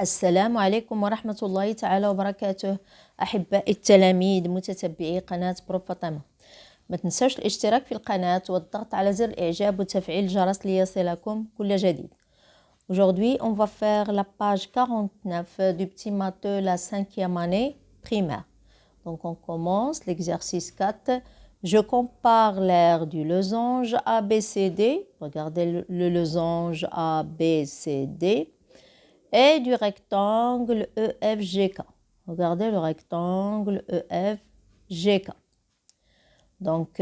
السلام عليكم ورحمة الله تعالى وبركاته. أحبائي التلاميذ متتبعي قناة بروف فاطمة، ما تنسوش الاشتراك في القناة والضغط على زر الإعجاب وتفعيل الجرس ليصلكم كل جديد. Aujourd'hui, on va faire la page 49 du petit matheux, la 5e année primaire. Donc, on commence l'exercice 4. Je compare l'aire du losange ABCD. Regardez le losange ABCD. Et du rectangle EFGK. Regardez le rectangle EFGK. Donc,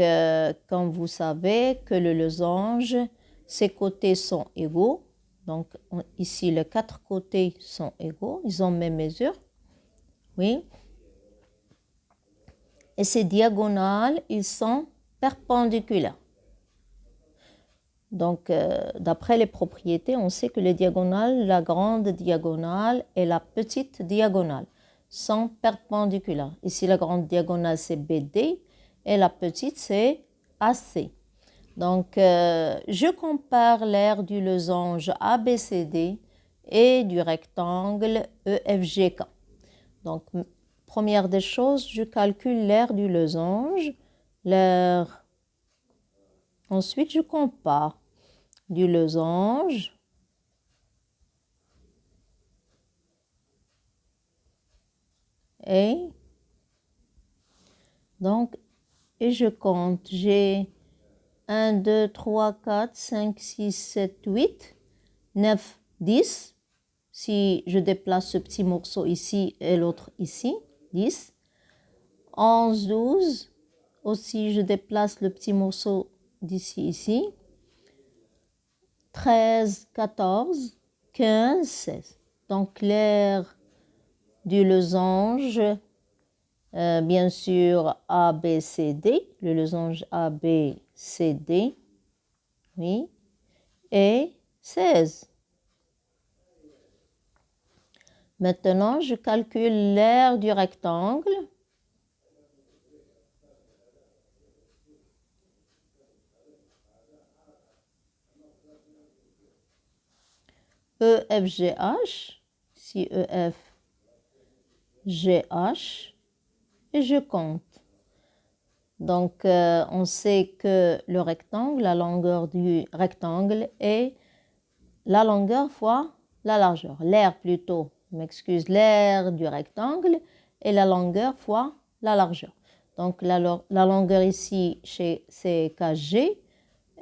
comme vous savez que le losange, ses côtés sont égaux. Donc, ici, les 4 côtés sont égaux. Ils ont même mesure. Oui. Et ces diagonales, ils sont perpendiculaires. Donc, d'après les propriétés, on sait que les diagonales, la grande diagonale et la petite diagonale sont perpendiculaires. Ici, la grande diagonale, c'est BD et la petite, c'est AC. Donc, je compare l'aire du losange ABCD et du rectangle EFGK. Donc, première des choses, je calcule l'aire du losange. Ensuite, je compare du losange et je compte. J'ai 1, 2, 3, 4, 5, 6, 7, 8, 9, 10. Si je déplace ce petit morceau ici et l'autre ici, 10. 11, 12. Aussi, je déplace le petit morceau d'ici, ici. 13, 14, 15, 16. Donc, l'aire du losange, bien sûr, ABCD, le losange ABCD, oui, et 16. Maintenant, je calcule l'aire du rectangle. EFGH, ici EFGH, et je compte. Donc, on sait que le rectangle, la longueur du rectangle est la longueur fois la largeur. L'aire plutôt, je m'excuse, l'aire du rectangle est la longueur fois la largeur. Donc, la longueur ici, c'est KG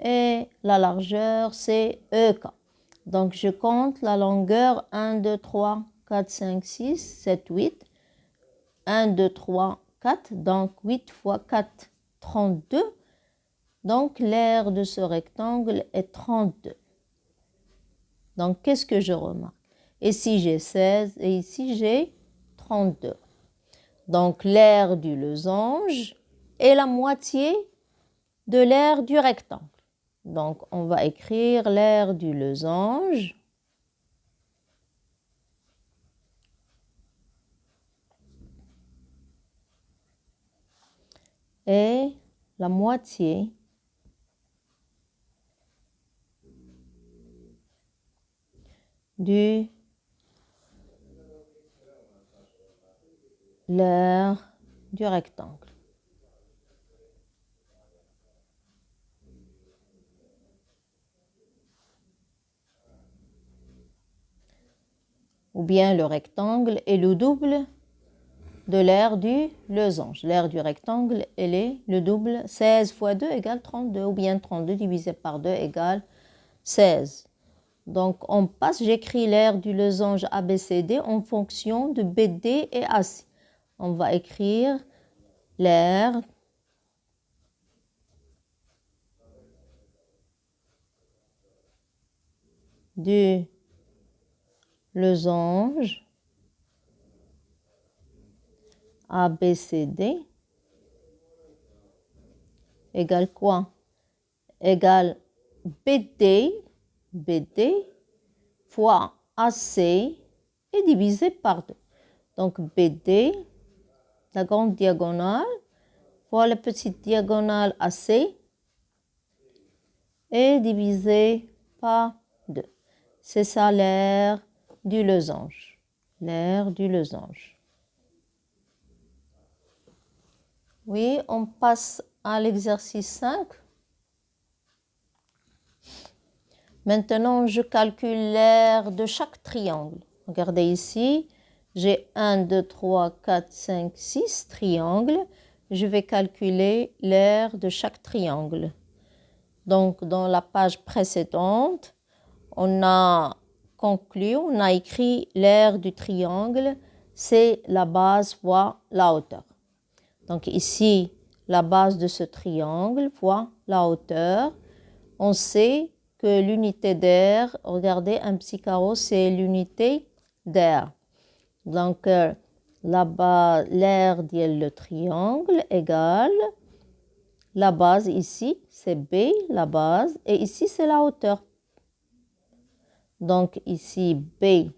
et la largeur, c'est EK. Donc, je compte la longueur 1, 2, 3, 4, 5, 6, 7, 8. 1, 2, 3, 4. Donc, 8 fois 4, 32. Donc, l'aire de ce rectangle est 32. Donc, qu'est-ce que je remarque? Ici, j'ai 16 et ici, j'ai 32. Donc, l'aire du losange est la moitié de l'aire du rectangle. Donc, on va écrire l'aire du losange est la moitié de l'aire du rectangle. Ou bien le rectangle est le double de l'aire du losange. L'aire du rectangle, elle est le double. 16 fois 2 égale 32, ou bien 32 divisé par 2 égale 16. Donc, on passe, j'écris l'aire du losange ABCD en fonction de BD et AC. On va écrire l'aire du losange ABCD égale quoi? Égale BD fois AC et divisé par 2. Donc, BD, la grande diagonale, fois la petite diagonale AC et divisé par 2. C'est ça l'aire du losange. l'aire du losange. Oui, on passe à l'exercice 5. Maintenant, je calcule l'aire de chaque triangle. Regardez ici, j'ai 1, 2, 3, 4, 5, 6 triangles. Je vais calculer l'aire de chaque triangle. Donc, dans la page précédente, on a conclu, on a écrit l'aire du triangle, c'est la base fois la hauteur. Donc ici, la base de ce triangle fois la hauteur. On sait que l'unité d'aire, regardez, un petit carreau, c'est l'unité d'aire. Donc, l'aire dit le triangle égale la base ici, c'est B, la base, et ici, c'est la hauteur. Donc, ici, B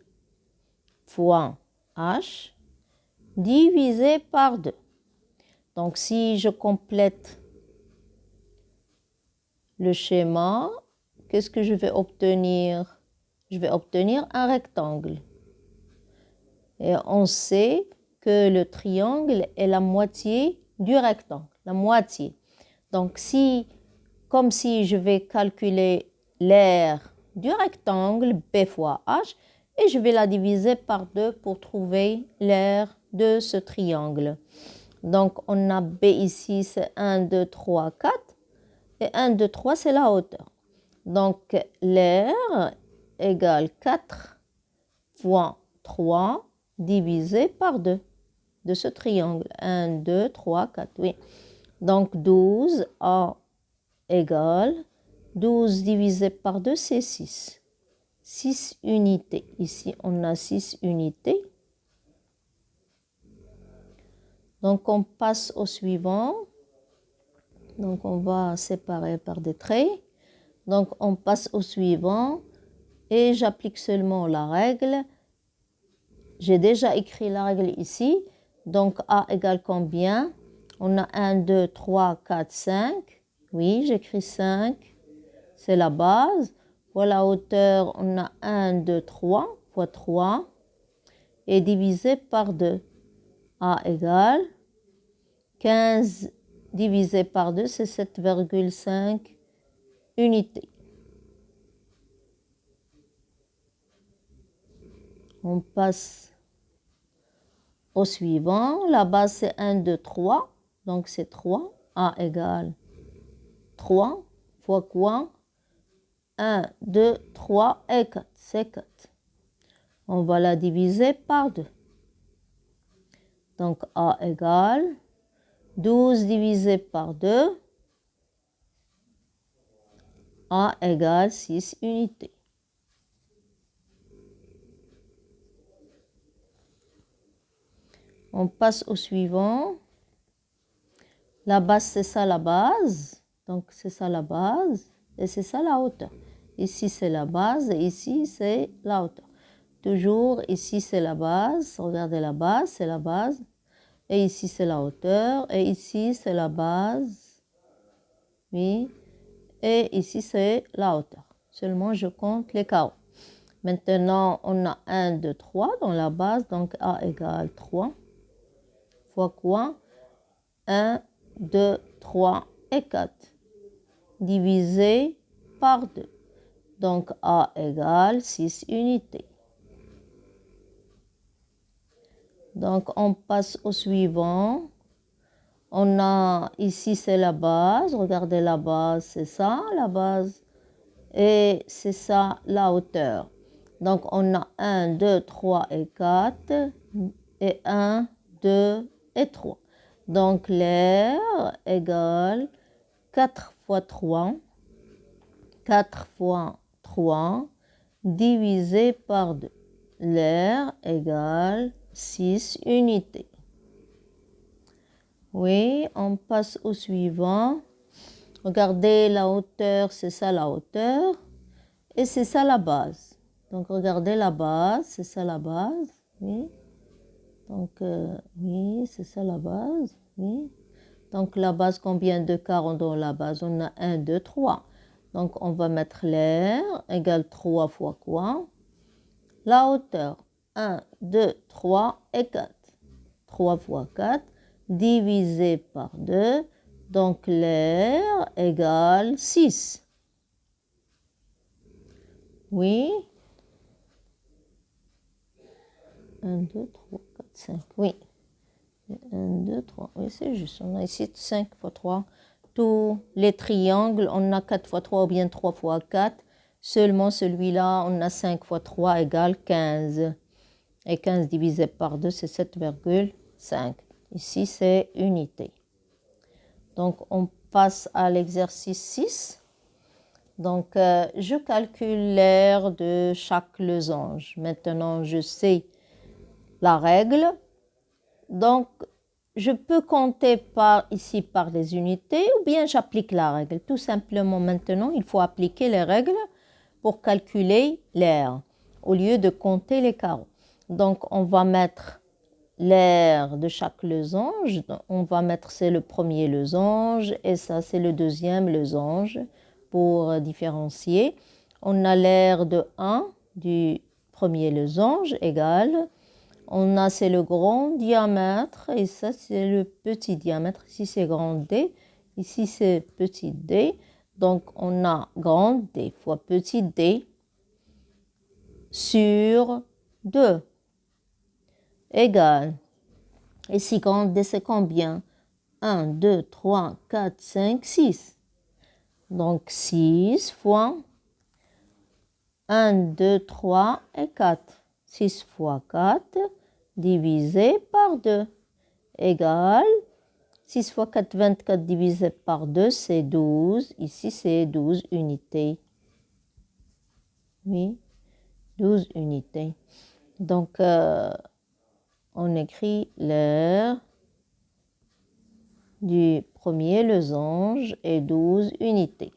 fois H divisé par 2. Donc, si je complète le schéma, qu'est-ce que je vais obtenir? Je vais obtenir un rectangle. Et on sait que le triangle est la moitié du rectangle, la moitié. Donc, comme si je vais calculer l'aire du rectangle, B fois H, et je vais la diviser par 2 pour trouver l'aire de ce triangle. Donc, on a B ici, c'est 1, 2, 3, 4. Et 1, 2, 3, c'est la hauteur. Donc, l'aire égale 4 fois 3 divisé par 2 de ce triangle. 1, 2, 3, 4, oui. Donc, 12 A égale 12 divisé par 2, c'est 6. 6 unités. Ici, on a 6 unités. Donc, on passe au suivant. Donc, on va séparer par des traits. Donc, on passe au suivant et j'applique seulement la règle. J'ai déjà écrit la règle ici. Donc, A égale combien? On a 1, 2, 3, 4, 5. Oui, j'écris 5. C'est la base. Pour la hauteur, on a 1, 2, 3 fois 3 et divisé par 2. A égale 15 divisé par 2, c'est 7,5 unités. On passe au suivant. La base, c'est 1, 2, 3. Donc, c'est 3. A égale 3 fois quoi? 1, 2, 3 et 4. C'est 4. On va la diviser par 2. Donc, A égale 12 divisé par 2. A égale 6 unités. On passe au suivant. La base, c'est ça la base. Donc, c'est ça la base. Et c'est ça la hauteur. Ici, c'est la base. Et ici, c'est la hauteur. Toujours, ici, c'est la base. Regardez la base, c'est la base. Et ici, c'est la hauteur. Et ici, c'est la base. Oui. Et ici, c'est la hauteur. Seulement, je compte les carreaux. Maintenant, on a 1, 2, 3 dans la base. Donc, A égale 3. Fois quoi? 1, 2, 3 et 4. Divisé par 2. Donc, A égale 6 unités. Donc, on passe au suivant. On a ici, c'est la base. Regardez la base, c'est ça, la base. Et c'est ça, la hauteur. Donc, on a 1, 2, 3 et 4. Et 1, 2 et 3. Donc, l'aire égale 4 fois 3. 4 fois 3 divisé par 2. L'aire égale 6 unités. Oui, on passe au suivant. Regardez la hauteur, c'est ça la hauteur. Et c'est ça la base. Donc, regardez la base, c'est ça la base. Oui. Donc, oui, c'est ça la base. Oui. Donc, la base, combien de carreaux dans la base? On a 1, 2, 3. Donc, on va mettre l'aire égale 3 fois quoi? La hauteur. 1, 2, 3 et 4. 3 fois 4 divisé par 2. Donc, l'air égale 6. Oui. 1, 2, 3, 4, 5. Oui. 1, 2, 3. Oui, c'est juste. On a ici 5 fois 3. Tous les triangles, on a 4 fois 3 ou bien 3 fois 4. Seulement celui-là, on a 5 fois 3 égale 15. Et 15 divisé par 2, c'est 7,5. Ici, c'est unité. Donc, on passe à l'exercice 6. Donc, je calcule l'aire de chaque losange. Maintenant, je sais la règle. Donc, je peux compter ici par les unités ou bien j'applique la règle. Tout simplement, maintenant, il faut appliquer les règles pour calculer l'aire au lieu de compter les carreaux. Donc, on va mettre l'aire de chaque losange. On va mettre, c'est le premier losange et ça, c'est le deuxième losange pour différencier. On a l'aire de 1 du premier losange égale. On a, c'est le grand diamètre et ça, c'est le petit diamètre. Ici, c'est grand D. Ici, c'est petit d. Donc, on a grand D fois petit d sur 2 égale. Ici, grand D, c'est combien? 1, 2, 3, 4, 5, 6. Donc, 6 fois 1, 2, 3 et 4. 6 fois 4 divisé par 2 égale 6 fois 4, 24 divisé par 2, c'est 12. Ici, c'est 12 unités. Oui, 12 unités. Donc, on écrit l'aire du premier losange est 12 unités.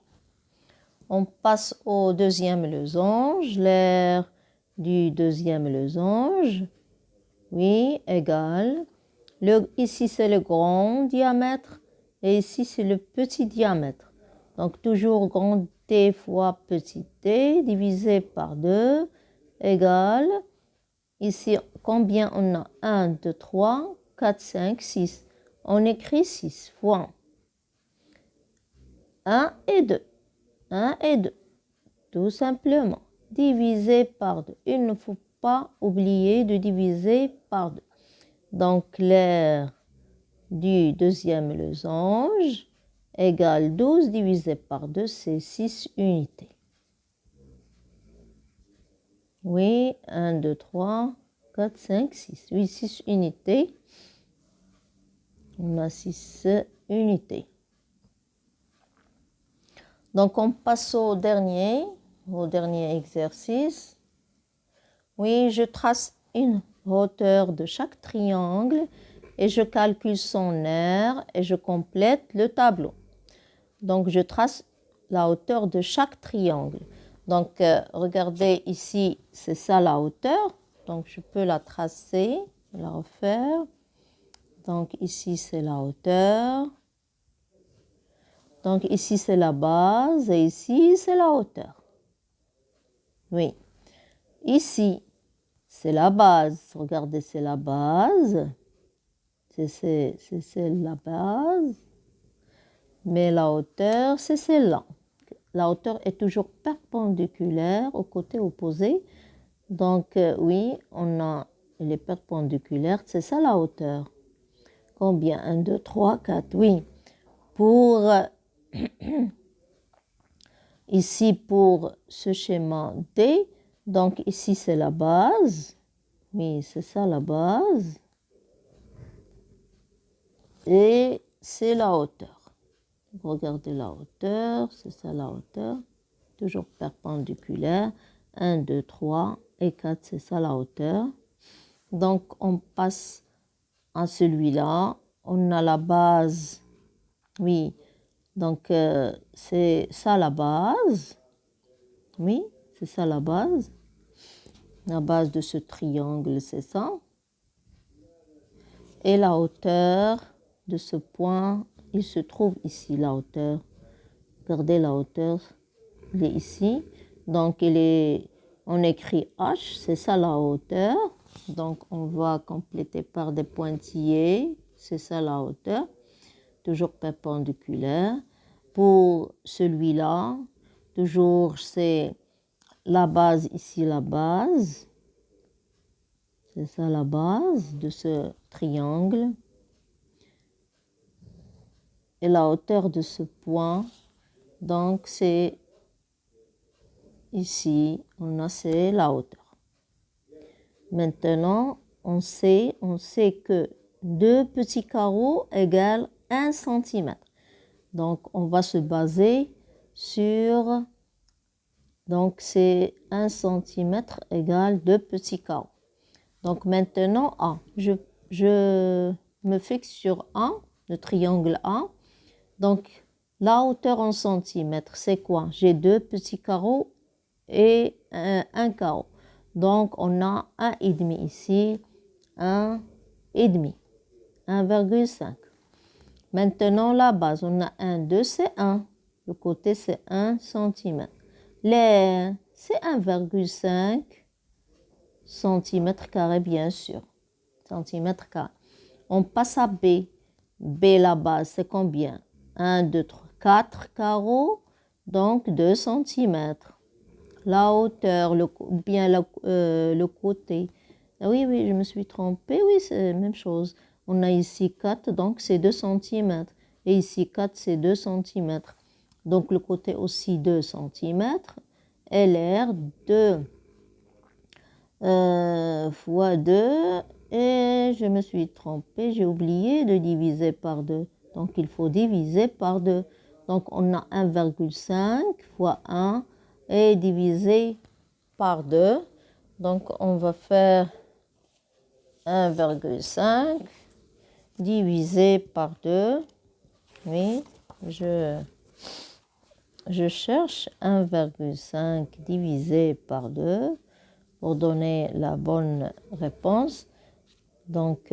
On passe au deuxième losange. L'aire du deuxième losange, oui, égale. Ici, c'est le grand diamètre et ici, c'est le petit diamètre. Donc, toujours grand D fois petit d divisé par 2 égale. Ici, combien on a? 1, 2, 3, 4, 5, 6. On écrit 6 fois 1 et 2. 1 et 2. Tout simplement. Divisé par 2. Il ne faut pas oublier de diviser par 2. Donc, l'aire du deuxième losange égale 12 divisé par 2, c'est 6 unités. Oui, 1, 2, 3, 4, 5, 6. Oui, 6 unités. On a 6 unités. Donc, on passe au dernier exercice. Oui, je trace une hauteur de chaque triangle et je calcule son aire et je complète le tableau. Donc, je trace la hauteur de chaque triangle. Donc, regardez ici, c'est ça la hauteur. Donc, je peux la tracer, la refaire. Donc, ici, c'est la hauteur. Donc, ici, c'est la base et ici, c'est la hauteur. Oui. Ici, c'est la base. Regardez, c'est la base. C'est la base. Mais la hauteur, c'est celle-là. La hauteur est toujours perpendiculaire au côté opposé. Donc, oui, elle est perpendiculaire. C'est ça la hauteur. Combien? 1, 2, 3, 4. Oui. Pour ici, pour ce schéma D, donc ici, c'est la base. Oui, c'est ça la base. Et c'est la hauteur. Regardez la hauteur, c'est ça la hauteur. Toujours perpendiculaire. 1, 2, 3 et 4, c'est ça la hauteur. Donc, on passe à celui-là. On a la base. Oui, donc c'est ça la base. Oui, c'est ça la base. La base de ce triangle, c'est ça. Et la hauteur de ce point, il se trouve ici, la hauteur. Regardez la hauteur, il est ici. Donc, il est on écrit H, c'est ça la hauteur. Donc, on va compléter par des pointillés, c'est ça la hauteur, toujours perpendiculaire. Pour celui-là, toujours c'est la base, ici la base, c'est ça la base de ce triangle. Et la hauteur de ce point, donc c'est ici, c'est la hauteur. Maintenant, on sait que 2 petits carreaux égale 1 cm. Donc, on va se baser sur, donc c'est 1 cm égale 2 petits carreaux. Donc maintenant, A, je me fixe sur A, le triangle A. Donc, la hauteur en centimètres, c'est quoi? J'ai 2 petits carreaux et un carreau. Donc, on a 1,5 ici, 1,5, 1,5. Maintenant, la base, on a 1, 2, c'est 1. Le côté, c'est 1 cm. L'air, c'est 1,5 cm², bien sûr. Centimètre carré. On passe à B. B, la base, c'est combien? 1, 2, 3, 4 carreaux, donc 2 cm. La hauteur, le côté. Ah oui, je me suis trompée. Oui, c'est la même chose. On a ici 4, donc c'est 2 cm. Et ici 4, c'est 2 cm. Donc le côté aussi 2 cm. LR, 2 fois 2. Et je me suis trompée, j'ai oublié de diviser par 2. Donc il faut diviser par 2. Donc on a 1,5 fois 1 et divisé par 2. Donc on va faire 1,5 divisé par 2. Oui, je cherche 1,5 divisé par 2 pour donner la bonne réponse. Donc,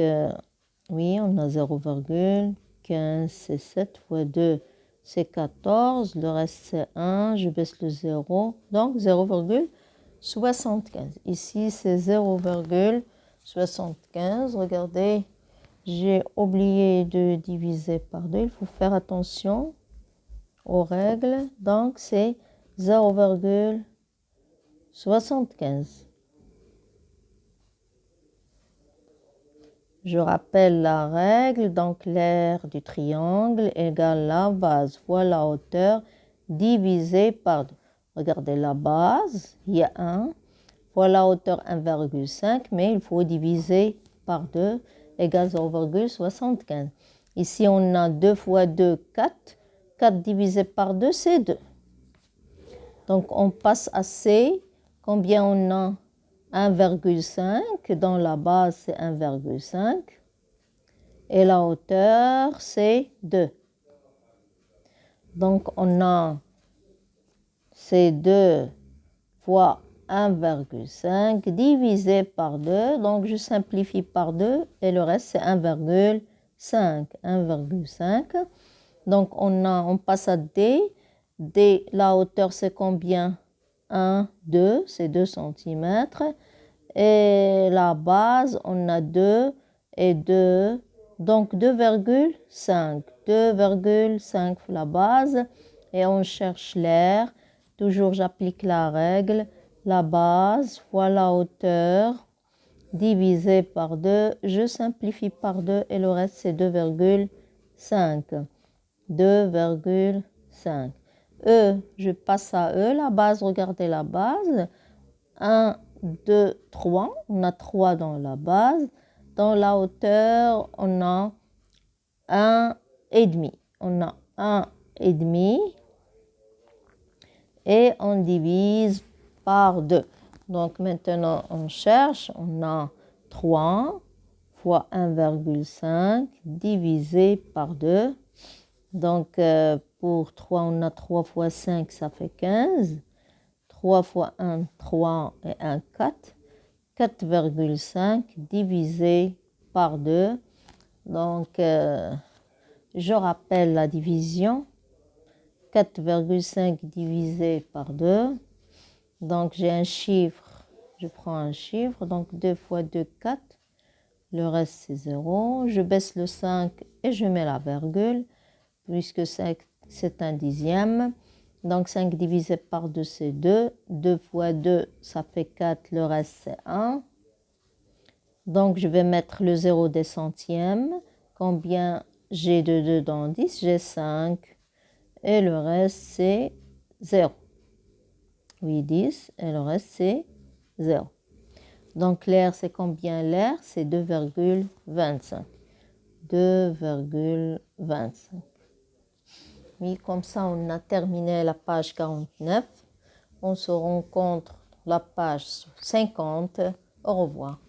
oui, on a 0,15, c'est 7 fois 2, c'est 14. Le reste, c'est 1. Je baisse le 0. Donc, 0,75. Ici, c'est 0,75. Regardez, j'ai oublié de diviser par 2. Il faut faire attention aux règles. Donc, c'est 0,75. Je rappelle la règle, donc l'aire du triangle égale la base fois la hauteur divisé par 2. Regardez la base, il y a 1, fois la hauteur 1,5, mais il faut diviser par 2 égale 0,75. Ici, on a 2 fois 2, 4. 4 divisé par 2, c'est 2. Donc, on passe à C. Combien on a? 1,5, dans la base c'est 1,5 et la hauteur c'est 2. Donc on a c'est 2 fois 1,5 divisé par 2, donc je simplifie par 2 et le reste c'est 1,5. 1,5. Donc on passe à D. D, la hauteur c'est combien? 1, 2, c'est 2 cm. Et la base, on a 2 et 2, donc 2,5. 2,5 la base. Et on cherche l'air. Toujours, j'applique la règle. La base fois la hauteur divisé par 2. Je simplifie par 2 et le reste, c'est 2,5. 2,5. E, je passe à E, la base, regardez la base. 1, 2, 3. On a 3 dans la base. Dans la hauteur, on a 1,5. On a 1,5 et on divise par 2. Donc maintenant, on cherche. On a 3 fois 1,5 divisé par 2. Donc, pour 3, on a 3 fois 5, ça fait 15. 3 fois 1, 3 et 1, 4. 4,5 divisé par 2. Donc, je rappelle la division. 4,5 divisé par 2. Donc, j'ai un chiffre. Je prends un chiffre. Donc, 2 fois 2, 4. Le reste, c'est 0. Je baisse le 5 et je mets la virgule, puisque 5, c'est un dixième. Donc, 5 divisé par 2, c'est 2. 2 fois 2, ça fait 4. Le reste, c'est 1. Donc, je vais mettre le 0 des centièmes. Combien j'ai de 2 dans 10? J'ai 5. Et le reste, c'est 0. Oui, 10. Et le reste, c'est 0. Donc, l'air, c'est combien l'air? C'est 2,25. 2,25. Oui, comme ça, on a terminé la page 49. On se rencontre la page 50. Au revoir.